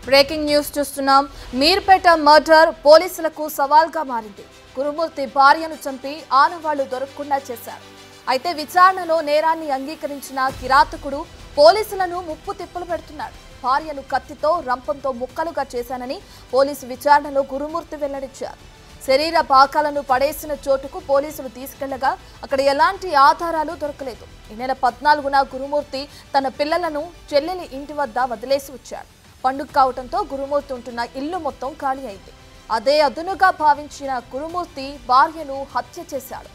Breaking news చూస్తున్నాం. Meerpet murder పోలీసులకు సవాల్గా మారింది. గురుమూర్తి భార్యను చంపి ఆనవాళ్లు దొరకకుండా చేశారు. అయితే విచారణలో నేరాన్ని అంగీకరించిన కిరాతకుడు పోలీసులను ముప్పు తిప్పలు పెడుతున్నాడు. భార్యను కత్తితో రంపంతో ముక్కలుగా చేశానని పోలీసు విచారణలో గురుమూర్తి వెల్లడించారు. శరీర భాగాలను పడేసిన చోటుకు పోలీసులు తీసుకెళ్లగా అక్కడ ఎలాంటి ఆధారాలు దొరకలేదు. ఈ నెల 14న గురుమూర్తి తన పిల్లలను చెల్లెలి ఇంటి వద్ద వదిలేసి వచ్చాడు. పండుగ కావడంతో గురుమూర్తి ఉంటున్న ఇల్లు మొత్తం ఖాళీ అయింది. అదే అదునుగా భావించిన గురుమూర్తి భార్యను హత్య చేశాడు.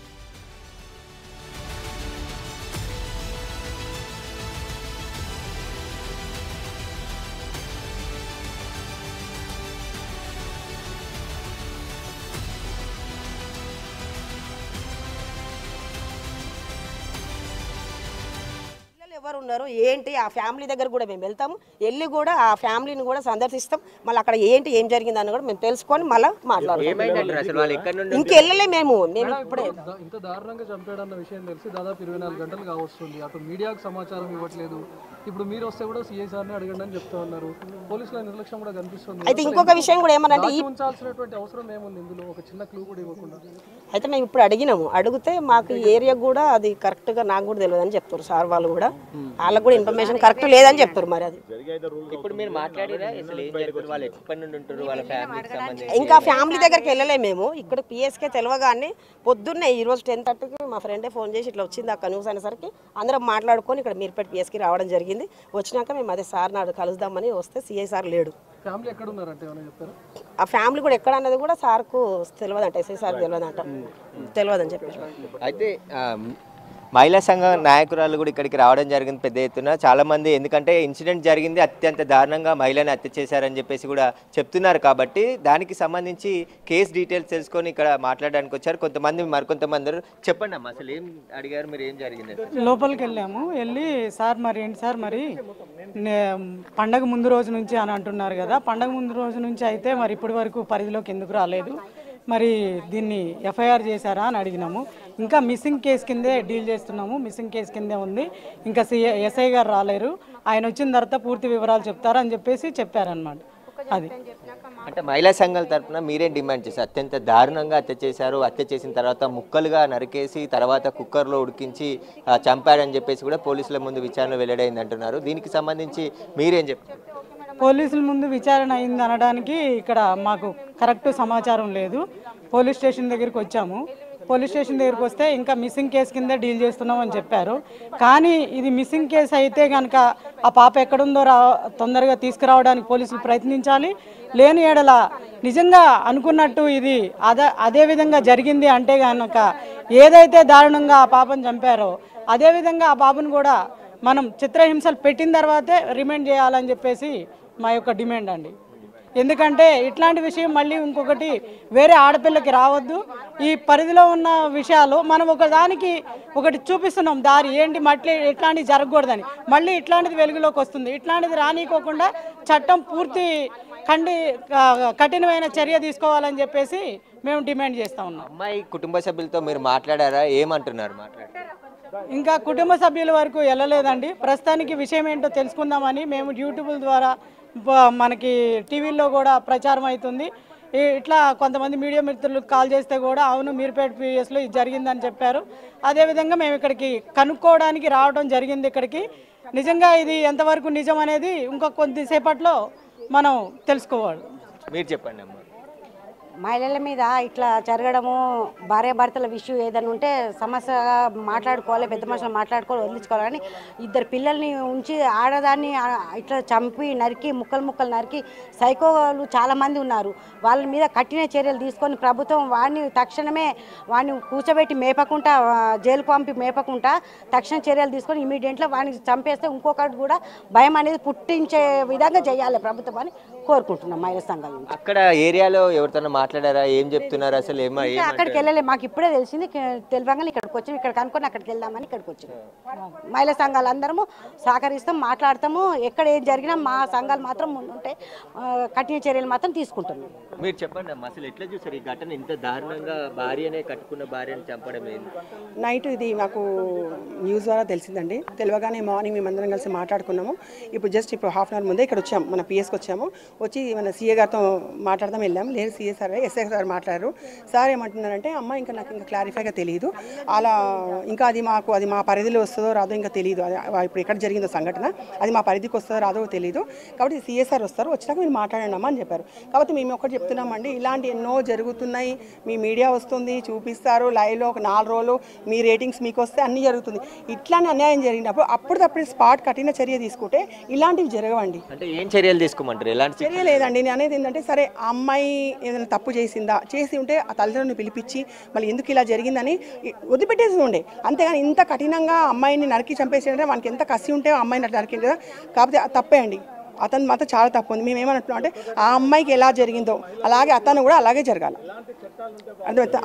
ఎవరు ఉన్నారు ఏంటి ఆ ఫ్యామిలీ దగ్గర కూడా మేము వెళ్తాము, వెళ్ళి కూడా ఆ ఫ్యామిలీని కూడా సందర్శిస్తాం. మళ్ళీ అక్కడ ఏంటి ఏం జరిగిందని కూడా మేము తెలుసుకొని మళ్ళీ మాట్లాడతాం. ఇంకెళ్ళలే మేము ఇప్పుడే ఇంత దారుణంగా చంపాడన్న విషయం తెలిసి దాదాపు 24 గంటలు కావస్తుంది. అటు మీడియాకు సమాచారం ఇవ్వట్లేదు. ఇప్పుడు మీరు వస్తే కూడా సిఐ సార్ని అడగండి అని చెప్తా ఉన్నారు. పోలీసుల నిర్లక్ష్యం కూడా కనిపిస్తుంది. అయితే ఇంకొక విషయం కూడా ఏమనంటే ఉంచాల్సినటువంటి అవసరం ఏముంది ఇందులో, ఒక చిన్న క్లూ కూడా ఇవ్వకుండా. అయితే మేము ఇప్పుడు అడిగినాము, అడిగితే మాకు ఏరియా కూడా అది కరెక్ట్ గా నాకు కూడా తెలియదు అని చెప్తారు సార్ వాళ్ళు కూడా. వాళ్ళకు కూడా ఇన్ఫర్మేషన్ కరెక్ట్ లేదని చెప్తారు. మరి అది ఇప్పుడు మీరు మాట్లాడిరా అసలు ఏం జరుగుతుంది, వాళ్ళు ఎక్కడి నుండి ఉంటారు, వాళ్ళ ఫ్యామిలీకి సంబంధించి ఇంకా ఫ్యామిలీ దగ్గరికి వెళ్ళలే మేము. ఇక్కడ పిఎస్కే తెలియగానే పొద్దున్నే ఈరోజు 10:30కి మా ఫ్రెండే ఫోన్ చేసి ఇట్లా వచ్చింది అక్కడ న్యూస్ అనేసరికి అందరం మాట్లాడుకొని ఇక్కడ మీర్పేట పిఎస్కి రావడం జరిగింది. వచ్చినాక మేము అదే సార్ నాడు కలుద్దామని వస్తే సిఐ సార్ లేడు. ఫ్యామిలీ ఎక్కడ ఉన్నారంటే ఏమైనా చెప్తారు? ఆ ఫ్యామిలీ కూడా ఎక్కడ అన్నది కూడా సార్కు తెలియదంట, ఎస్ఐ సార్ తెలియదంట, తెలియదని చెప్పేసి. అయితే మహిళా సంఘ నాయకురాలు కూడా ఇక్కడికి రావడం జరిగింది పెద్ద ఎత్తున. చాలామంది ఎందుకంటే ఇన్సిడెంట్ జరిగింది అత్యంత దారుణంగా మహిళని హత్య చేశారని చెప్పేసి కూడా చెప్తున్నారు. కాబట్టి దానికి సంబంధించి కేసు డీటెయిల్స్ తెలుసుకొని ఇక్కడ మాట్లాడడానికి వచ్చారు కొంతమంది. మరికొంతమంది చెప్పండి అమ్మా, అసలు ఏం అడిగారు, మీరు ఏం జరిగింది? లోపలికి వెళ్ళాము. వెళ్ళి సార్ మరి ఏంటి సార్ మరి పండగ ముందు రోజు నుంచి అని అంటున్నారు కదా, పండగ ముందు రోజు నుంచి అయితే మరి ఇప్పటి వరకు పరిధిలోకి ఎందుకు రాలేదు, మరి దీన్ని ఎఫ్ఐఆర్ చేశారా అని అడిగినాము. ఇంకా మిస్సింగ్ కేసు కిందే డీల్ చేస్తున్నాము, మిస్సింగ్ కేసు కిందే ఉంది, ఇంకా ఎస్ఐ గారు రాలేరు, ఆయన వచ్చిన తర్వాత పూర్తి వివరాలు చెప్తారు అని చెప్పేసి చెప్పారనమాట. అది అంటే మహిళా సంఘాల తరఫున మీరేం డిమాండ్ చేశారు? అత్యంత దారుణంగా హత్య చేశారు, హత్య చేసిన తర్వాత ముక్కలుగా నరికేసి తర్వాత కుక్కర్లో ఉడికించి చంపారని చెప్పేసి కూడా పోలీసుల ముందు విచారణ వెల్లడైంది అంటున్నారు. దీనికి సంబంధించి మీరేం చెప్తారు? పోలీసుల ముందు విచారణ అయింది అనడానికి ఇక్కడ మాకు కరెక్ట్ సమాచారం లేదు. పోలీస్ స్టేషన్ దగ్గరికి వచ్చాము. పోలీస్ స్టేషన్ దగ్గరికి వస్తే ఇంకా మిస్సింగ్ కేసు కింద డీల్ చేస్తున్నాం అని చెప్పారు. కానీ ఇది మిస్సింగ్ కేసు అయితే కనుక ఆ పాప ఎక్కడుందో తొందరగా తీసుకురావడానికి పోలీసులు ప్రయత్నించాలి. లేని ఎడల నిజంగా అనుకున్నట్టు ఇది అదే విధంగా జరిగింది అంటే కనుక ఏదైతే దారుణంగా ఆ పాపను చంపారో అదేవిధంగా ఆ పాపను కూడా మనం చిత్రహింసలు పెట్టిన తర్వాతే రిమైండ్ చేయాలని చెప్పేసి మా యొక్క డిమాండ్ అండి. ఎందుకంటే ఇట్లాంటి విషయం మళ్ళీ ఇంకొకటి వేరే ఆడపిల్లకి రావద్దు. ఈ పరిధిలో ఉన్న విషయాలు మనం ఒకదానికి ఒకటి చూపిస్తున్నాం దారి ఏంటి, మట్లి ఇట్లాంటివి జరగకూడదని. మళ్ళీ ఇట్లాంటిది వెలుగులోకి వస్తుంది. ఇట్లాంటిది రానికోకుండా చట్టం పూర్తి కఠినమైన చర్య తీసుకోవాలని చెప్పేసి మేము డిమాండ్ చేస్తూ ఉన్నాం. అమ్మాయి కుటుంబ సభ్యులతో మీరు మాట్లాడారా? ఏమంటున్నారు? ఇంకా కుటుంబ సభ్యుల వరకు వెళ్ళలేదండి. ప్రస్తుతానికి విషయం ఏంటో తెలుసుకుందామని మేము యూట్యూబ్ ద్వారా మనకి టీవీల్లో కూడా ప్రచారం అవుతుంది. ఇట్లా కొంతమంది మీడియా మిత్రులు కాల్ చేస్తే కూడా అవును మీర్పేట పిఎస్లో ఇది జరిగిందని చెప్పారు. అదేవిధంగా మేము ఇక్కడికి కనుక్కోవడానికి రావడం జరిగింది. ఇక్కడికి నిజంగా ఇది ఎంతవరకు నిజం అనేది ఇంకా కొద్దిసేపట్లో మనం తెలుసుకోవాలి. మీరు చెప్పండి అమ్మా. మహిళల మీద ఇట్లా జరగడము, భార్యాభర్తల విషయం ఏదైనా ఉంటే సమస్యగా మాట్లాడుకోవాలి, పెద్ద మనుషులు మాట్లాడుకోవాలి, వదిలించుకోవాలని. ఇద్దరు పిల్లల్ని ఉంచి ఆడదాన్ని ఇట్లా చంపి నరికి ముక్కలు నరికి సైకోలు చాలామంది ఉన్నారు. వాళ్ళ మీద కఠిన చర్యలు తీసుకొని ప్రభుత్వం వాడిని తక్షణమే కూర్చోబెట్టి మేపకుండా, జైలుకు పంపి మేపకుండా తక్షణ చర్యలు తీసుకొని ఇమీడియట్గా వాడిని చంపేస్తే ఇంకొకటి కూడా భయం అనేది పుట్టించే విధంగా చేయాలి ప్రభుత్వం అని కోరుకుంటున్నాం మహిళా సంఘాల నుంచి. అక్కడ ఏరియాలో ఎవరితో మాట్లాడారా? ఏం చెప్తున్నారు? అసలు అక్కడికి వెళ్ళలే, మాకు ఇప్పుడే తెలిసింది. తెలియగానే ఇక్కడికి వచ్చాము. ఇక్కడ కనుక్కొని అక్కడికి వెళ్దామని ఇక్కడికి వచ్చాము. మహిళా సంఘాలు అందరము సహకరిస్తాం, మాట్లాడతాము. ఎక్కడ ఏం జరిగినా మా సంఘాలు మాత్రం ముందుంటే కఠిన చర్యలు మాత్రం తీసుకుంటున్నాం. మీరు చెప్పండి అమ్మా, అసలు ఎట్లా చూసారు ఈ ఘటన? ఇంత దారుణంగా భార్యనే కట్టుకున్న భార్యను చంపడం ఏంది? నైట్ ఇది మాకు న్యూస్ ద్వారా తెలిసిందండి. తెలియగానే మార్నింగ్ మేమందరం కలిసి మాట్లాడుకున్నాము. ఇప్పుడు జస్ట్ హాఫ్ అన్ అవర్ ముందే ఇక్కడ వచ్చాము, మన పిఎస్కి వచ్చాము. వచ్చి మన సీఏ గారితో మాట్లాడదాం వెళ్ళాం. లేదు సీఏ సార్ ఎస్ఐ సార్ మాట్లాడారు. సార్ ఏమంటున్నారంటే అమ్మ ఇంకా నాకు ఇంకా క్లారిఫైగా తెలియదు, అలా ఇంకా అది మా పరిధిలో వస్తుందో రాదో ఇంకా తెలియదు, ఇప్పుడు ఎక్కడ జరిగిందో సంఘటన అది మా పరిధికి వస్తుందో రాదో తెలియదు, కాబట్టి సీఏ సార్ వస్తారు, వచ్చినాక మీరు మాట్లాడండి అమ్మా అని చెప్పారు. కాబట్టి మేము ఒకటి చెప్తున్నామండి, ఇలాంటి ఎన్నో జరుగుతున్నాయి, మీ మీడియా వస్తుంది చూపిస్తారు లైవ్లో, ఒక 4 రోజులు మీ రేటింగ్స్ మీకు వస్తే అన్నీ జరుగుతుంది. ఇట్లానే అన్యాయం జరిగినప్పుడు అప్పటికప్పుడు స్పాట్ కఠిన చర్య తీసుకుంటే ఇలాంటివి జరగవండి. అంటే ఏం చర్యలు తీసుకోమంటారు? ఎలాంటి చర్య లేదండి. నేను అనేది ఏంటంటే, సరే ఆ అమ్మాయి ఏదైనా తప్పు చేసిందా, చేసి ఉంటే ఆ తల్లిదండ్రులను పిలిపించి మళ్ళీ ఎందుకు ఇలా జరిగిందని వదిలిపెట్టేసి ఉండే, అంతేగాని ఇంత కఠినంగా అమ్మాయిని నరికి చంపేసిందంటే మనకి ఎంత కసి ఉంటే ఆ అమ్మాయిని నరికింది కదా. కాకపోతే తప్పే అండి, అతను మాత్రం చాలా తప్పు ఉంది. మేము ఏమంటున్నాం అంటే ఆ అమ్మాయికి ఎలా జరిగిందో అలాగే అతను కూడా అలాగే జరగాలి,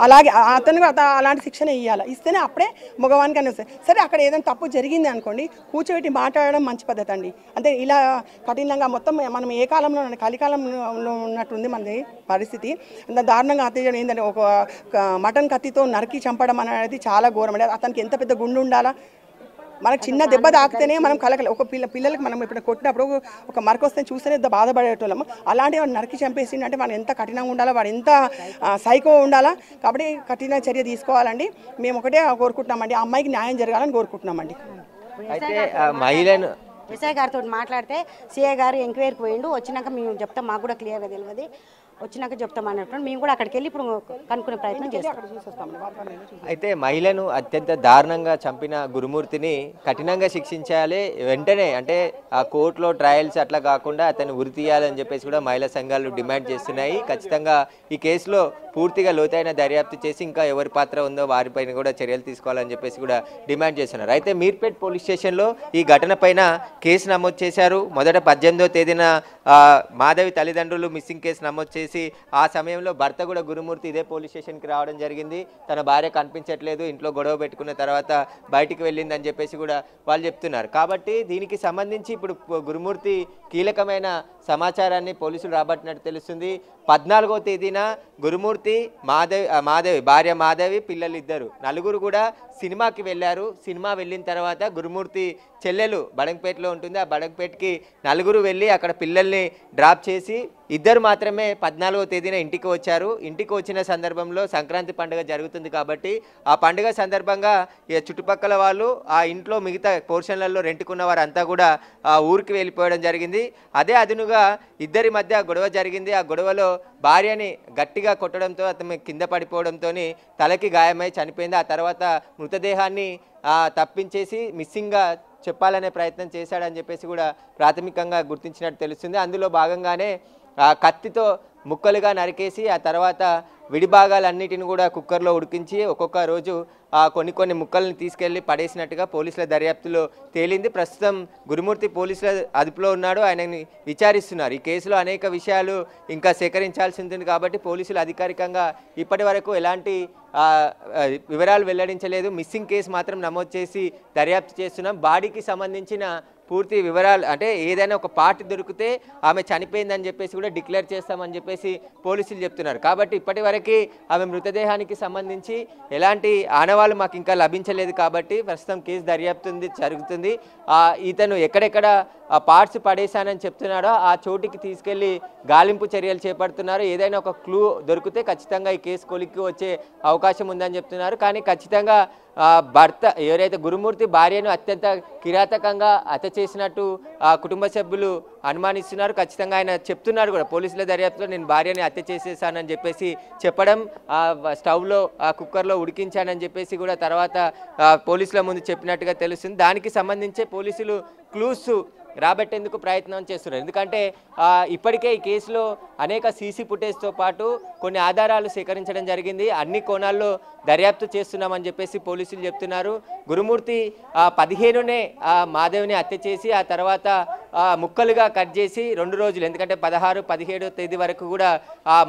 అలాగే అతను అలాంటి శిక్షణ ఇవ్వాలి, ఇస్తేనే అప్పుడే మగవానికి అని వస్తాయి. సరే అక్కడ ఏదైనా తప్పు జరిగింది అనుకోండి, కూర్చోబెట్టి మాట్లాడడం మంచి పద్ధతి అండి. అంటే ఇలా కఠినంగా మొత్తం మనం ఏ కాలంలో కలికాలంలో ఉన్నట్టుంది మనది పరిస్థితి. దారుణంగా హత్య చేయడం ఏంటంటే, ఒక మటన్ కత్తితో నరికి చంపడం అనేది చాలా ఘోరం అండి. అతనికి ఎంత పెద్ద గుండె ఉండాలా, మనకు చిన్న దెబ్బ తాకితేనే మనం ఒక పిల్లలకి మనం ఇప్పుడు కొట్టినప్పుడు ఒక మరక వస్తే చూస్తేనే బాధపడేటోళ్ళము, అలాంటి వాడు నరికి చంపేసిండు అంటే వాడు ఎంత కఠినంగా ఉండాలా, వాడు ఎంత సైకో ఉండాలా. కాబట్టి కఠిన చర్య తీసుకోవాలండి. మేము ఒకటే కోరుకుంటున్నామండి, ఆ అమ్మాయికి న్యాయం జరగాలని కోరుకుంటున్నామండి. అయితే మహిళను ఎస్ఐ గారితో మాట్లాడితే సీఐ గారు ఎంక్వైరీకి పోయిండు, వచ్చినాక మేము చెప్తాం, మాకు కూడా క్లియర్గా తెలియదు, వచ్చినాక చెప్తాం అన్నట్టు మేము కూడా అక్కడికి వెళ్ళి ఇప్పుడు కనుక్కునే ప్రయత్నం చేస్తాం. అయితే మహిళను అత్యంత దారుణంగా చంపిన గురుమూర్తిని కఠినంగా శిక్షించాలి వెంటనే, అంటే ఆ కోర్టులో ట్రయల్స్ అట్లా కాకుండా అతన్ని ఉరి తీయాలని చెప్పేసి కూడా మహిళా సంఘాలు డిమాండ్ చేస్తున్నాయి. ఖచ్చితంగా ఈ కేసులో పూర్తిగా లోతైన దర్యాప్తు చేసి ఇంకా ఎవరి పాత్ర ఉందో వారిపైన కూడా చర్యలు తీసుకోవాలని చెప్పేసి కూడా డిమాండ్ చేస్తున్నారు. అయితే మీర్పేట్ పోలీస్ స్టేషన్లో ఈ ఘటన పైన కేసు నమోదు చేశారు. మొదట 18వ తేదీన మాధవి తల్లిదండ్రులు మిస్సింగ్ కేసు నమోదు చేసి ఆ సమయంలో భర్త కూడా గురుమూర్తి ఇదే పోలీస్ స్టేషన్కి రావడం జరిగింది. తన భార్య కనిపించట్లేదు, ఇంట్లో గొడవ పెట్టుకున్న తర్వాత బయటికి వెళ్ళిందని చెప్పేసి కూడా వాళ్ళు చెప్తున్నారు. కాబట్టి దీనికి సంబంధించి ఇప్పుడు గురుమూర్తి కీలకమైన సమాచారాన్ని పోలీసులు రాబట్టినట్టు తెలుస్తుంది. 14వ తేదీన గురుమూర్తి మాధవి భార్య మాధవి పిల్లలు ఇద్దరు నలుగురు కూడా సినిమాకి వెళ్ళారు. సినిమా వెళ్ళిన తర్వాత గురుమూర్తి చెల్లెలు బడంగపేటలో ఉంటుంది, ఆ బడంగపేటకి నలుగురు వెళ్ళి అక్కడ పిల్లల్ని డ్రాప్ చేసి ఇద్దరు మాత్రమే 14వ తేదీన ఇంటికి వచ్చారు. ఇంటికి వచ్చిన సందర్భంలో సంక్రాంతి పండుగ జరుగుతుంది కాబట్టి ఆ పండుగ సందర్భంగా చుట్టుపక్కల వాళ్ళు ఆ ఇంట్లో మిగతా పోర్షన్లలో రెంట్కున్న వారంతా కూడా ఆ ఊరికి వెళ్ళిపోవడం జరిగింది. అదే అదునుగా ఇద్దరి మధ్య గొడవ జరిగింది. ఆ గొడవలో భార్యని గట్టిగా కొట్టడంతో అతను కింద పడిపోవడంతో తలకి గాయమై చనిపోయింది. ఆ తర్వాత మృతదేహాన్ని తప్పించేసి మిస్సింగ్గా చెప్పాలనే ప్రయత్నం చేశాడని చెప్పేసి కూడా ప్రాథమికంగా గుర్తించినట్టు తెలుస్తుంది. అందులో భాగంగానే కత్తితో ముక్కలుగా నరికేసి ఆ తర్వాత విడిభాగాలన్నిటిని కూడా కుక్కర్లో ఉడికించి ఒక్కొక్క రోజు కొన్ని ముక్కల్ని తీసుకెళ్లి పడేసినట్టుగా పోలీసుల దర్యాప్తులో తేలింది. ప్రస్తుతం గురుమూర్తి పోలీసుల అదుపులో ఉన్నాడు, ఆయనని విచారిస్తున్నారు. ఈ కేసులో అనేక విషయాలు ఇంకా సేకరించాల్సి ఉంటుంది కాబట్టి పోలీసులు అధికారికంగా ఇప్పటి వరకు ఎలాంటి వివరాలు వెల్లడించలేదు. మిస్సింగ్ కేసు మాత్రం నమోదు చేసి దర్యాప్తు చేస్తున్నాం. బాడీకి సంబంధించిన పూర్తి వివరాలు అంటే ఏదైనా ఒక పార్ట్ దొరికితే ఆమె చనిపోయిందని చెప్పేసి కూడా డిక్లేర్ చేస్తామని చెప్పేసి పోలీసులు చెప్తున్నారు. కాబట్టి ఇప్పటి వరకు ఆమె మృతదేహానికి సంబంధించి ఎలాంటి ఆనవాళ్ళు మాకు ఇంకా లభించలేదు కాబట్టి ప్రస్తుతం కేసు దర్యాప్తు జరుగుతుంది. ఇతను ఎక్కడెక్కడ ఆ పార్ట్స్ పడేశానని చెప్తున్నాడో ఆ చోటికి తీసుకెళ్లి గాలింపు చర్యలు చేపడుతున్నారు. ఏదైనా ఒక క్లూ దొరికితే ఖచ్చితంగా ఈ కేసు కొలిక్కి వచ్చే అవకాశం ఉందని చెప్తున్నారు. కానీ ఖచ్చితంగా భర్త ఎవరైతే గురుమూర్తి భార్యను అత్యంత కిరాతకంగా హత్య చేసినట్టు కుటుంబ సభ్యులు అనుమానిస్తున్నారు. ఖచ్చితంగా ఆయన చెప్తున్నాడు కూడా పోలీసుల దర్యాప్తులో నేను భార్యని హత్య చేసేసానని చెప్పేసి చెప్పడం, స్టవ్లో కుక్కర్లో ఉడికించానని చెప్పేసి కూడా తర్వాత పోలీసుల ముందు చెప్పినట్టుగా తెలుస్తుంది. దానికి సంబంధించే పోలీసులు క్లూస్ రాబట్టేందుకు ప్రయత్నం చేస్తున్నారు. ఎందుకంటే ఇప్పటికే ఈ కేసులో అనేక సీసీ ఫుటేజ్తో పాటు కొన్ని ఆధారాలు సేకరించడం జరిగింది. అన్ని కోణాల్లో దర్యాప్తు చేస్తున్నామని చెప్పేసి పోలీసులు చెప్తున్నారు. గురుమూర్తి 15నే మాధవిని హత్య చేసి ఆ తర్వాత ముక్కలుగా కట్ చేసి 2 రోజులు, ఎందుకంటే 16, 17వ తేదీ వరకు కూడా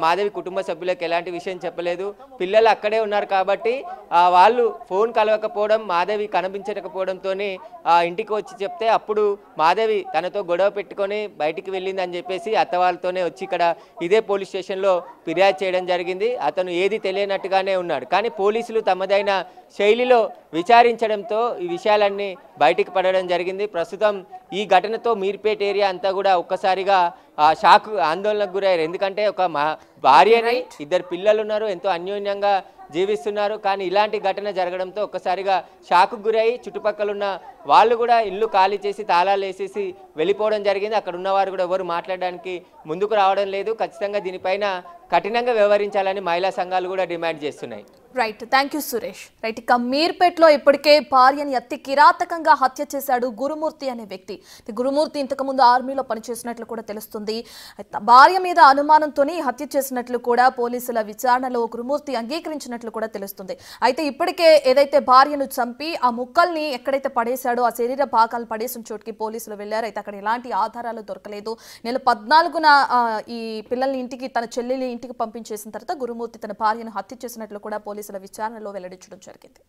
మాధవి కుటుంబ సభ్యులకు ఎలాంటి విషయం చెప్పలేదు. పిల్లలు అక్కడే ఉన్నారు కాబట్టి వాళ్ళు ఫోన్ కలవకపోవడం, మాధవి కనిపించకపోవడంతో ఇంటికి వచ్చి చెప్తే అప్పుడు మాధవి తనతో గొడవ పెట్టుకొని బయటికి వెళ్ళిందని చెప్పేసి అత్త వాళ్ళతోనే వచ్చి ఇక్కడ ఇదే పోలీస్ స్టేషన్లో ఫిర్యాదు చేయడం జరిగింది. అతను ఏది తెలియనట్టుగానే ఉన్నాడు. కానీ పోలీసులు తమదైన శైలిలో విచారించడంతో ఈ విషయాలన్నీ బయటికి పడడం జరిగింది. ప్రస్తుతం ఈ ఘటనతో మీర్పేట ఏరియా అంతా కూడా ఒక్కసారిగా షాక్ ఆందోళనకు గురయ్యారు. ఎందుకంటే ఒక భార్యని, ఇద్దరు పిల్లలు ఉన్నారు, ఎంతో అన్యోన్యంగా జీవిస్తున్నారు. కానీ ఇలాంటి ఘటన జరగడంతో ఒక్కసారిగా షాకు గురయ్యి చుట్టుపక్కల ఉన్న వాళ్ళు కూడా ఇల్లు ఖాళీ చేసి తాళాలు వేసేసి వెళ్ళిపోవడం జరిగింది. అక్కడ ఉన్నవారు కూడా ఎవరు మాట్లాడడానికి ముందుకు రావడం లేదు. ఖచ్చితంగా దీనిపైన కఠినంగా వ్యవహరించాలని మహిళా సంఘాలు కూడా డిమాండ్ చేస్తున్నాయి. Right, thank you Suresh. Right, ఇక మీర్పేట్లో ఇప్పటికే భార్యని అతి కిరాతకంగా హత్య చేశాడు గురుమూర్తి అనే వ్యక్తి. గురుమూర్తి ఇంతకుముందు ఆర్మీలో పనిచేసినట్లు కూడా తెలుస్తుంది. భార్య మీద అనుమానంతోనే హత్య చేసినట్లు కూడా పోలీసుల విచారణలో గురుమూర్తి అంగీకరించినట్లు కూడా తెలుస్తుంది. అయితే ఇప్పటికే ఏదైతే భార్యను చంపి ఆ ముక్కల్ని ఎక్కడైతే పడేశాడో ఆ శరీర భాగాలు పడేసిన చోటుకి పోలీసులు వెళ్లారు. అయితే అక్కడ ఎలాంటి ఆధారాలు దొరకలేదు. నెల 14న ఈ పిల్లల్ని ఇంటికి, తన చెల్లెలి ఇంటికి పంపించేసిన తర్వాత గురుమూర్తి తన భార్యను హత్య చేసినట్లు కూడా పోలీసుల విచారణలో వెల్లడించడం జరిగింది.